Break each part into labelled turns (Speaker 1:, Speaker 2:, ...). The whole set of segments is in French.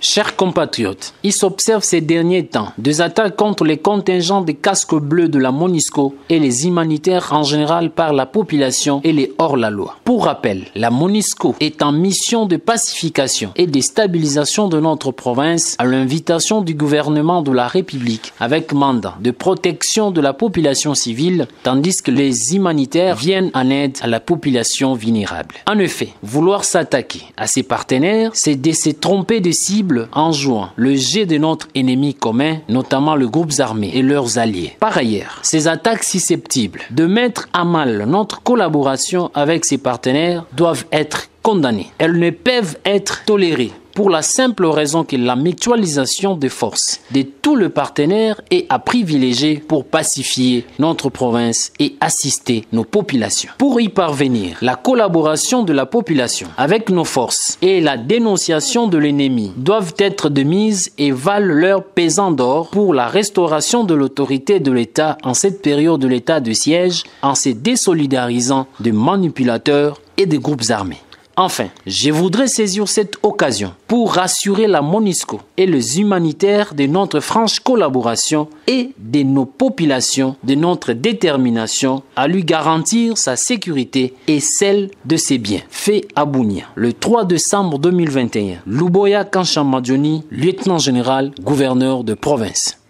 Speaker 1: Chers compatriotes, il s'observe ces derniers temps des attaques contre les contingents des casques bleus de la MONUSCO et les humanitaires en général par la population et les hors-la-loi. Pour rappel, la MONUSCO est en mission de pacification et de stabilisation de notre province à l'invitation du gouvernement de la République avec mandat de protection de la population civile, tandis que les humanitaires viennent en aide à la population vulnérable. En effet, vouloir s'attaquer à ses partenaires, c'est de se tromper de cible en jouant le jeu de notre ennemi commun, notamment les groupes armés et leurs alliés. Par ailleurs, ces attaques susceptibles de mettre à mal notre collaboration avec ces partenaires doivent être condamnées. Elles ne peuvent être tolérées pour la simple raison que la mutualisation des forces de tous les partenaires est à privilégier pour pacifier notre province et assister nos populations. Pour y parvenir, la collaboration de la population avec nos forces et la dénonciation de l'ennemi doivent être de mise et valent leur pesant d'or pour la restauration de l'autorité de l'État en cette période de l'état de siège en se désolidarisant des manipulateurs et des groupes armés. Enfin, je voudrais saisir cette occasion pour rassurer la MONUSCO et les humanitaires de notre franche collaboration et de nos populations de notre détermination à lui garantir sa sécurité et celle de ses biens. Fait à Bunia, le 3 décembre 2021, Luboya Kanshamadjoni, lieutenant-général, gouverneur de province.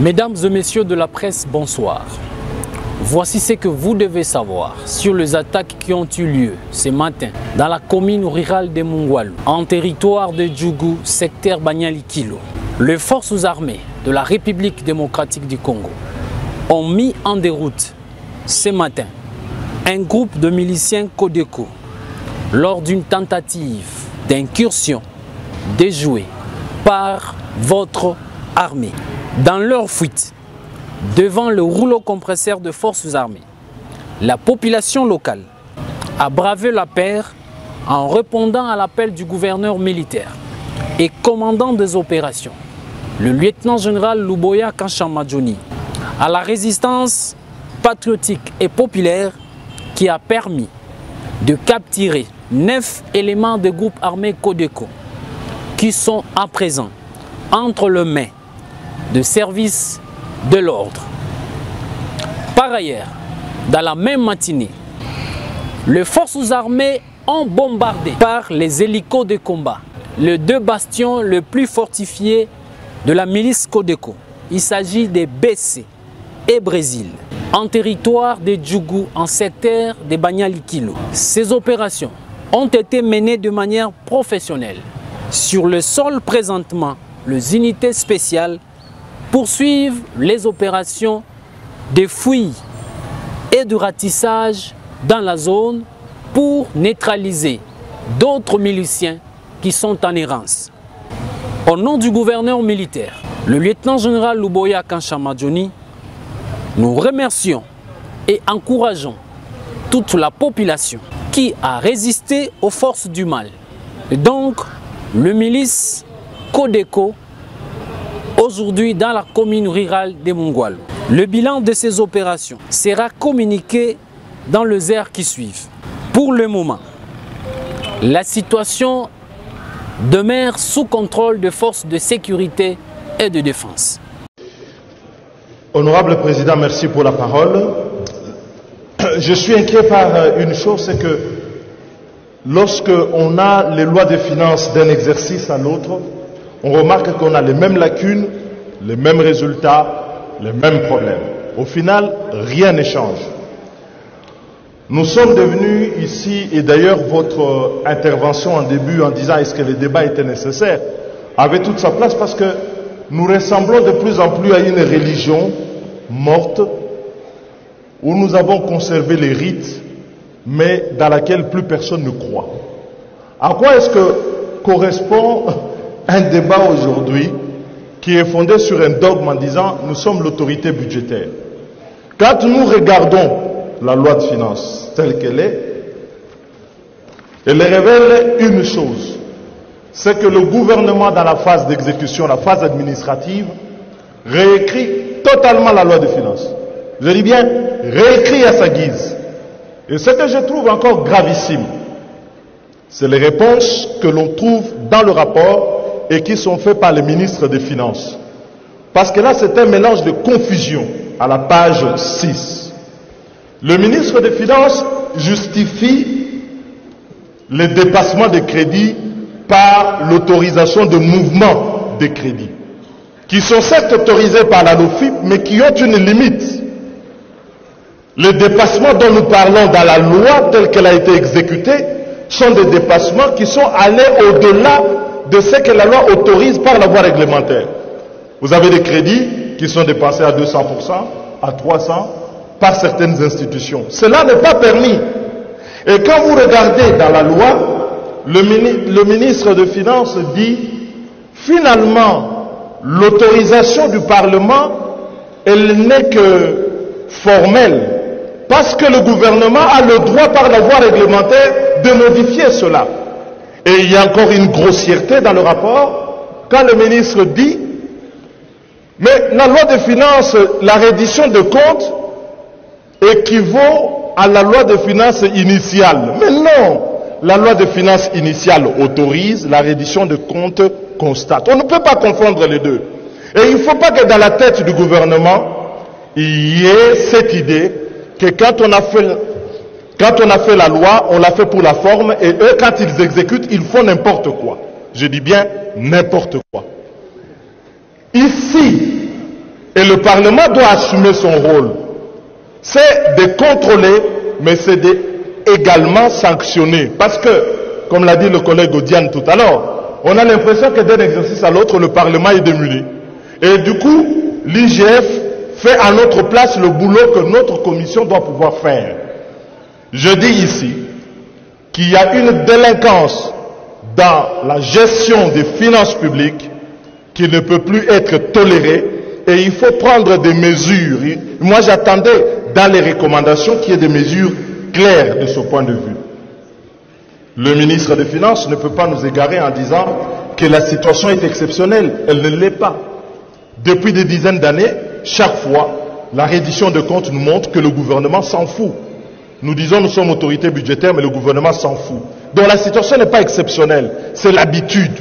Speaker 1: Mesdames et messieurs de la presse, bonsoir. Voici ce que vous devez savoir sur les attaques qui ont eu lieu ce matin dans la commune rurale de Mungwalu, en territoire de Djougou, secteur Banyali-Kilo. Les forces armées de la République démocratique du Congo ont mis en déroute ce matin un groupe de miliciens Codeco lors d'une tentative d'incursion déjouée par votre armée. Dans leur fuite, devant le rouleau compresseur de forces armées, la population locale a bravé la paire en répondant à l'appel du gouverneur militaire et commandant des opérations, le lieutenant-général Luboya Kanshamadjoni, à la résistance patriotique et populaire qui a permis de capturer 9 éléments de groupes armés Codeco qui sont à présent entre les mains de services de l'ordre. Par ailleurs, dans la même matinée, les forces armées ont bombardé par les hélicos de combat les 2 bastions les plus fortifiés de la milice Codeco. Il s'agit de BC et Brésil, en territoire de Djougou, en secteur de Banyali-Kilo. Ces opérations ont été menées de manière professionnelle. Sur le sol présentement, les unités spéciales poursuivent les opérations de fouilles et de ratissage dans la zone pour neutraliser d'autres miliciens qui sont en errance. Au nom du gouverneur militaire, le lieutenant-général Luboya Kanshamadjoni, nous remercions et encourageons toute la population qui a résisté aux forces du mal. Et donc, le milice Codeco aujourd'hui dans la commune rurale de Mungwalu. Le bilan de ces opérations sera communiqué dans les heures qui suivent. Pour le moment, la situation demeure sous contrôle des forces de sécurité et de défense.
Speaker 2: Honorable Président, merci pour la parole. Je suis inquiet par une chose, c'est que lorsque on a les lois de finances d'un exercice à l'autre, on remarque qu'on a les mêmes lacunes, les mêmes résultats, les mêmes problèmes. Au final, rien ne change. Nous sommes devenus ici, et d'ailleurs votre intervention en début en disant est-ce que le débat était nécessaire, avait toute sa place parce que nous ressemblons de plus en plus à une religion morte où nous avons conservé les rites mais dans laquelle plus personne ne croit. À quoi est-ce que correspond un débat aujourd'hui qui est fondé sur un dogme en disant nous sommes l'autorité budgétaire? Quand nous regardons la loi de finances telle qu'elle est, elle révèle une chose, c'est que le gouvernement dans la phase d'exécution, la phase administrative, réécrit totalement la loi de finances. Je dis bien réécrit à sa guise. Et ce que je trouve encore gravissime, c'est les réponses que l'on trouve dans le rapport et qui sont faits par le ministre des Finances. Parce que là, c'est un mélange de confusion à la page 6. Le ministre des Finances justifie les dépassements de crédits par l'autorisation de mouvements de crédits, qui sont certes autorisés par la LOFIP, mais qui ont une limite. Les dépassements dont nous parlons dans la loi telle qu'elle a été exécutée sont des dépassements qui sont allés au-delà de ce que la loi autorise par la voie réglementaire. Vous avez des crédits qui sont dépassés à 200%, à 300%, par certaines institutions. Cela n'est pas permis. Et quand vous regardez dans la loi, le ministre des Finances dit, finalement, l'autorisation du Parlement, elle n'est que formelle, parce que le gouvernement a le droit par la voie réglementaire de modifier cela. Et il y a encore une grossièreté dans le rapport, quand le ministre dit, mais la loi de finances, la reddition de comptes équivaut à la loi de finances initiale. Mais non, la loi de finances initiale autorise, la reddition de comptes constate. On ne peut pas confondre les deux. Et il ne faut pas que dans la tête du gouvernement, il y ait cette idée que quand on a fait la loi, on l'a fait pour la forme, et eux, quand ils exécutent, ils font n'importe quoi. Je dis bien n'importe quoi. Ici, et le Parlement doit assumer son rôle, c'est de contrôler, mais c'est également sanctionner. Parce que, comme l'a dit le collègue Odiane tout à l'heure, on a l'impression que d'un exercice à l'autre, le Parlement est démuni. Et du coup, l'IGF fait à notre place le boulot que notre commission doit pouvoir faire. Je dis ici qu'il y a une délinquance dans la gestion des finances publiques qui ne peut plus être tolérée et il faut prendre des mesures. Moi j'attendais dans les recommandations qu'il y ait des mesures claires de ce point de vue. Le ministre des Finances ne peut pas nous égarer en disant que la situation est exceptionnelle. Elle ne l'est pas. Depuis des dizaines d'années, chaque fois, la reddition de comptes nous montre que le gouvernement s'en fout. Nous disons nous sommes autorité budgétaire, mais le gouvernement s'en fout. Donc la situation n'est pas exceptionnelle, c'est l'habitude.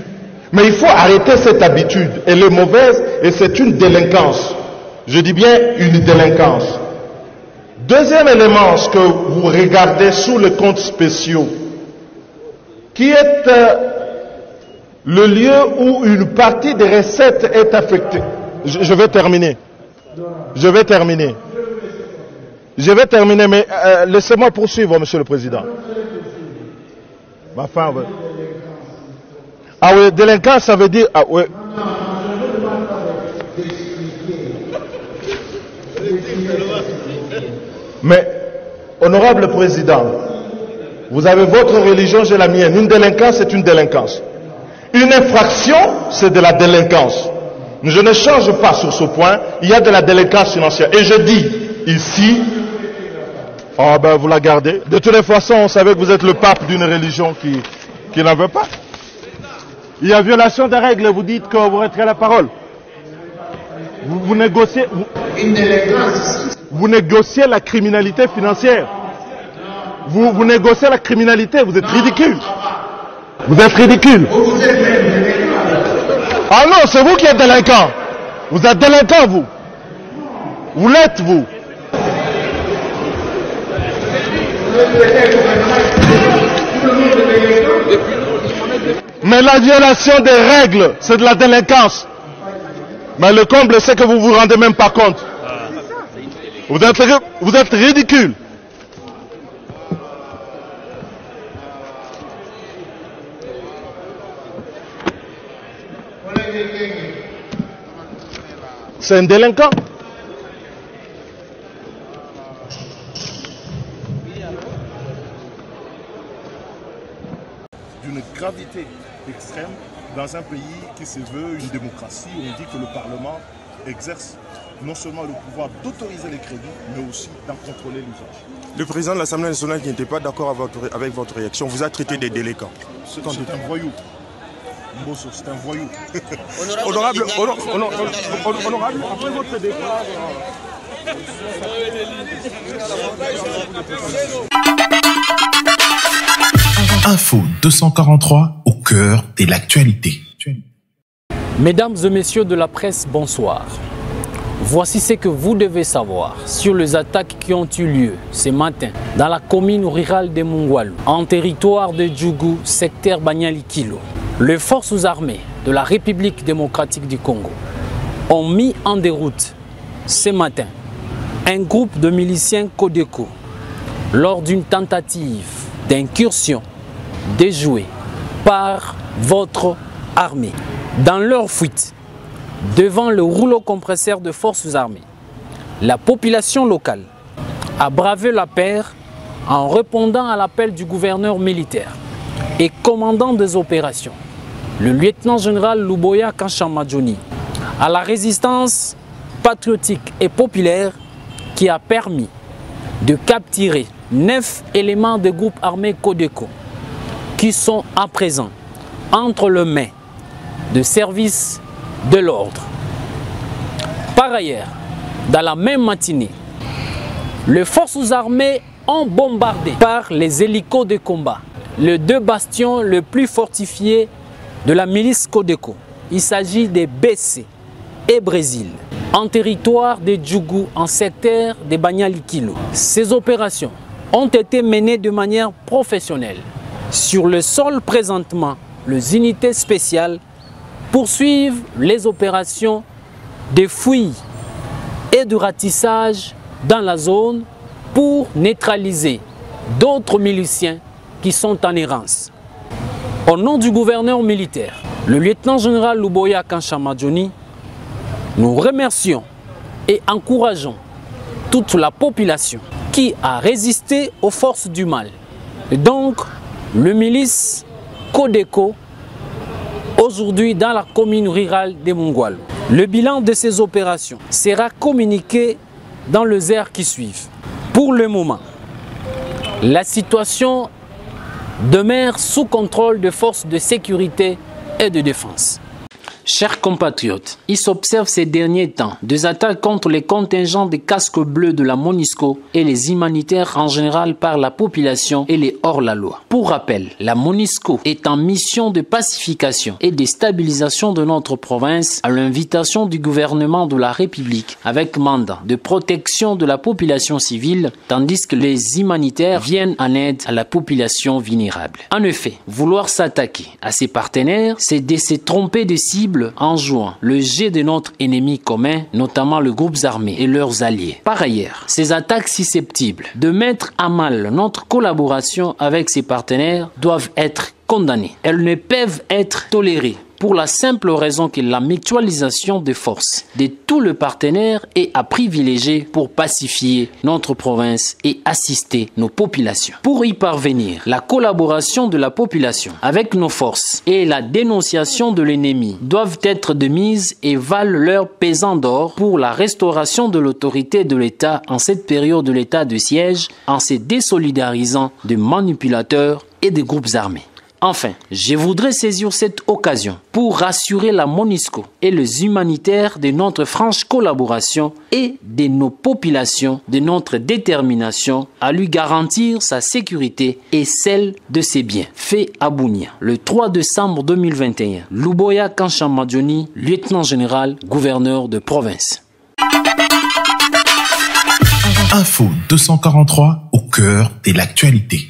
Speaker 2: Mais il faut arrêter cette habitude. Elle est mauvaise et c'est une délinquance. Je dis bien une délinquance. Deuxième élément, ce que vous regardez sous les comptes spéciaux, qui est le lieu où une partie des recettes est affectée. Je vais terminer. Je vais terminer, mais laissez-moi poursuivre, Monsieur le Président. Ma fin, ouais. Ah oui, délinquance, ça veut dire... Ah oui. Mais, honorable Président, vous avez votre religion, j'ai la mienne. Une délinquance, c'est une délinquance. Une infraction, c'est de la délinquance. Je ne change pas sur ce point, il y a de la délinquance financière. Et je dis ici, oh ben vous la gardez. De toutes les façons, on savait que vous êtes le pape d'une religion qui n'en veut pas. Il y a violation des règles, vous dites que vous retirez la parole. Vous négociez... Vous négociez la criminalité financière. Vous négociez la criminalité, vous êtes ridicule. Vous êtes ridicule. Ah non, c'est vous qui êtes délinquant. Vous êtes délinquant, vous. Vous l'êtes, vous. Mais la violation des règles, c'est de la délinquance. Mais le comble, c'est que vous vous rendez même pas compte. Vous êtes ridicule. C'est un délinquant. D'une gravité extrême dans un pays qui se veut une démocratie où on dit que le Parlement exerce non seulement le pouvoir d'autoriser les crédits, mais aussi d'en contrôler l'usage.
Speaker 3: Le président de l'Assemblée nationale qui n'était pas d'accord avec votre réaction vous a traité des délinquants.
Speaker 2: C'est un voyou. Mbosso, c'est un voyou.
Speaker 3: Honorable, après votre déclaration.
Speaker 4: Info 243 au cœur de l'actualité.
Speaker 1: Mesdames et messieurs de la presse, bonsoir. Voici ce que vous devez savoir sur les attaques qui ont eu lieu ce matin dans la commune rurale de Mungwalu, en territoire de Djougou, secteur Banyalikilo. Les forces armées de la République démocratique du Congo ont mis en déroute ce matin un groupe de miliciens Codeco lors d'une tentative d'incursion déjouée par votre armée. Dans leur fuite, devant le rouleau compresseur de forces armées, la population locale a bravé la paire en répondant à l'appel du gouverneur militaire et commandant des opérations, le lieutenant-général Luboya Kanshamadjoni, à la résistance patriotique et populaire qui a permis de capturer 9 éléments de groupes armés Codeco qui sont à présent entre les mains de services de l'ordre. Par ailleurs, dans la même matinée, les forces armées ont bombardé par les hélicos de combat les 2 bastions les plus fortifiés de la milice Codeco. Il s'agit des BC et Brésil, en territoire de Djougou, en secteur de Banyalikilo. Ces opérations ont été menées de manière professionnelle. Sur le sol présentement, les unités spéciales poursuivent les opérations de fouilles et de ratissage dans la zone pour neutraliser d'autres miliciens qui sont en errance. Au nom du gouverneur militaire, le lieutenant-général Luboya Kanshamadjoni, nous remercions et encourageons toute la population qui a résisté aux forces du mal. Et donc, le milice Codeco, aujourd'hui dans la commune rurale de Mungwalu. Le bilan de ces opérations sera communiqué dans les heures qui suivent. Pour le moment, la situation demeure sous contrôle des forces de sécurité et de défense. Chers compatriotes, il s'observe ces derniers temps des attaques contre les contingents des casques bleus de la MONUSCO et les humanitaires en général par la population et les hors-la-loi. Pour rappel, la MONUSCO est en mission de pacification et de stabilisation de notre province à l'invitation du gouvernement de la République avec mandat de protection de la population civile, tandis que les humanitaires viennent en aide à la population vulnérable. En effet, vouloir s'attaquer à ses partenaires, c'est de se tromper de cible en jouant le jeu de notre ennemi commun, notamment les groupes armés et leurs alliés. Par ailleurs, ces attaques susceptibles de mettre à mal notre collaboration avec ces partenaires doivent être condamnées. Elles ne peuvent être tolérées pour la simple raison que la mutualisation des forces de tous les partenaires est à privilégier pour pacifier notre province et assister nos populations. Pour y parvenir, la collaboration de la population avec nos forces et la dénonciation de l'ennemi doivent être de mise et valent leur pesant d'or pour la restauration de l'autorité de l'État en cette période de l'état de siège en se désolidarisant des manipulateurs et des groupes armés. Enfin, je voudrais saisir cette occasion pour rassurer la MONUSCO et les humanitaires de notre franche collaboration et de nos populations de notre détermination à lui garantir sa sécurité et celle de ses biens. Fait à Bunia, le 3 décembre 2021, Luboya Kanshamadjoni, lieutenant-général, gouverneur de province.
Speaker 4: Info 243 au cœur de l'actualité.